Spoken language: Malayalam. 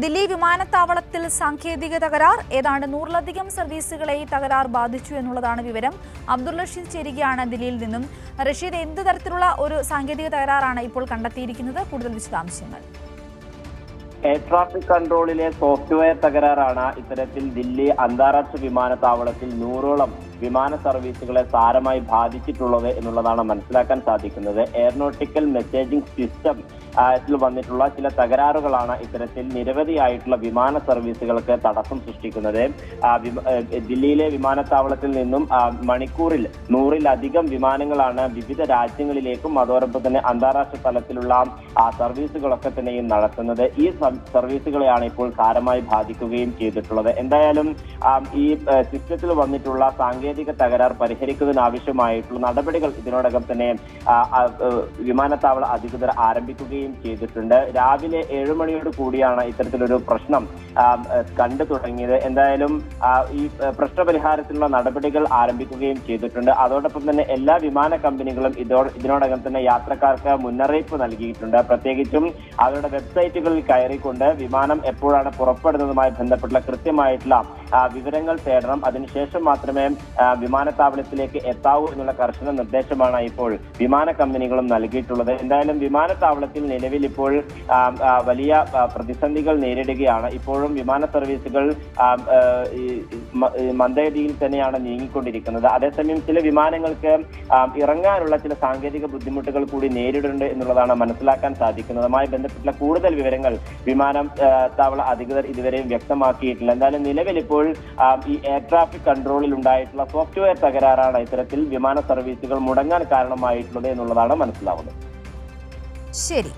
ദില്ലി വിമാനത്താവളത്തിൽ സാങ്കേതിക തകരാർ. ഏതാണ്ട് 100ലധികം സർവീസുകളെ ഈ തകരാർ ബാധിച്ചു എന്നുള്ളതാണ് വിവരം. അബ്ദുൾ റഷീദ് ചേരുകയാണ് ദില്ലിയിൽ നിന്നും. റഷീദ്, എന്ത് തരത്തിലുള്ള ഒരു സാങ്കേതിക തകരാറാണ് ഇപ്പോൾ കണ്ടെത്തിയിരിക്കുന്നത്? കൂടുതൽ വിശദാംശങ്ങൾ. എയർ ട്രാഫിക് കൺട്രോളിലെ സോഫ്റ്റ്വെയർ തകരാറാണ് ഇത്തരത്തിൽ ദില്ലി അന്താരാഷ്ട്ര വിമാനത്താവളത്തിൽ 100ഓളം വിമാന സർവീസുകളെ സാരമായി ബാധിച്ചിട്ടുള്ളത് എന്നുള്ളതാണ് മനസ്സിലാക്കാൻ സാധിക്കുന്നത്. എയറോനോട്ടിക്കൽ മെസ്സേജിംഗ് സിസ്റ്റം വന്നിട്ടുള്ള ചില തകരാറുകളാണ് ഇത്തരത്തിൽ നിരവധിയായിട്ടുള്ള വിമാന സർവീസുകൾക്ക് തടസ്സം സൃഷ്ടിക്കുന്നത്. ദില്ലിയിലെ വിമാനത്താവളത്തിൽ നിന്നും മണിക്കൂറിൽ 100ലധികം വിമാനങ്ങളാണ് വിവിധ രാജ്യങ്ങളിലേക്കും അതോടൊപ്പം തന്നെ അന്താരാഷ്ട്ര തലത്തിലുള്ള സർവീസുകളൊക്കെ തന്നെയും നടത്തുന്നത്. ഈ സർവീസുകളെയാണ് ഇപ്പോൾ സാരമായി ബാധിക്കുകയും ചെയ്തിട്ടുള്ളത്. എന്തായാലും ഈ സിസ്റ്റത്തിൽ വന്നിട്ടുള്ള സാങ്കേതിക തകരാർ പരിഹരിക്കുന്നതിനാവശ്യമായിട്ടുള്ള നടപടികൾ ഇതിനോടകം തന്നെ വിമാനത്താവള അധികൃതർ ആരംഭിക്കുകയും ചെയ്തിട്ടുണ്ട്. രാവിലെ 7 മണിയോട് കൂടിയാണ് ഇത്തരത്തിലൊരു പ്രശ്നം കണ്ടു തുടങ്ങിയത്. എന്തായാലും ഈ പ്രശ്നപരിഹാരത്തിനുള്ള നടപടികൾ ആരംഭിക്കുകയും ചെയ്തിട്ടുണ്ട്. അതോടൊപ്പം തന്നെ എല്ലാ വിമാന കമ്പനികളും ഇതിനോടകം തന്നെ യാത്രക്കാർക്ക് മുന്നറിയിപ്പ് നൽകിയിട്ടുണ്ട്. പ്രത്യേകിച്ചും അവരുടെ വെബ്സൈറ്റുകളിൽ കയറിക്കൊണ്ട് വിമാനം എപ്പോഴാണ് പുറപ്പെടുന്നതുമായി ബന്ധപ്പെട്ടുള്ള കൃത്യമായിട്ടുള്ള വിവരങ്ങൾ തേടണം. അതിനുശേഷം മാത്രമേ വിമാനത്താവളത്തിലേക്ക് എത്താവൂ എന്നുള്ള കർശന നിർദ്ദേശമാണ് ഇപ്പോൾ വിമാന കമ്പനികളും നൽകിയിട്ടുള്ളത്. എന്തായാലും വിമാനത്താവളത്തിൽ നിലവിൽ ഇപ്പോൾ വലിയ പ്രതിസന്ധികൾ നേരിടുകയാണ്. ഇപ്പോഴും വിമാന സർവീസുകൾ മന്ദഗതിയിൽ തന്നെയാണ് നീങ്ങിക്കൊണ്ടിരിക്കുന്നത്. അതേസമയം ചില വിമാനങ്ങൾക്ക് ഇറങ്ങാനുള്ള ചില സാങ്കേതിക ബുദ്ധിമുട്ടുകൾ കൂടി നേരിടുന്നുണ്ട് എന്നുള്ളതാണ് മനസ്സിലാക്കാൻ സാധിക്കുന്നത്. അതുമായി ബന്ധപ്പെട്ടുള്ള കൂടുതൽ വിവരങ്ങൾ വിമാനത്താവള അധികൃതർ ഇതുവരെയും വ്യക്തമാക്കിയിട്ടില്ല. എന്തായാലും നിലവിൽ ഇപ്പോൾ ഈ എയർ ട്രാഫിക് കൺട്രോളിൽ ഉണ്ടായിട്ടുള്ള സോഫ്റ്റ്വെയർ തകരാറാണ് ഇത്തരത്തിൽ വിമാന സർവീസുകൾ മുടങ്ങാൻ കാരണമായിട്ടുള്ളത് എന്നുള്ളതാണ് മനസ്സിലാവുന്നത്. ശരി.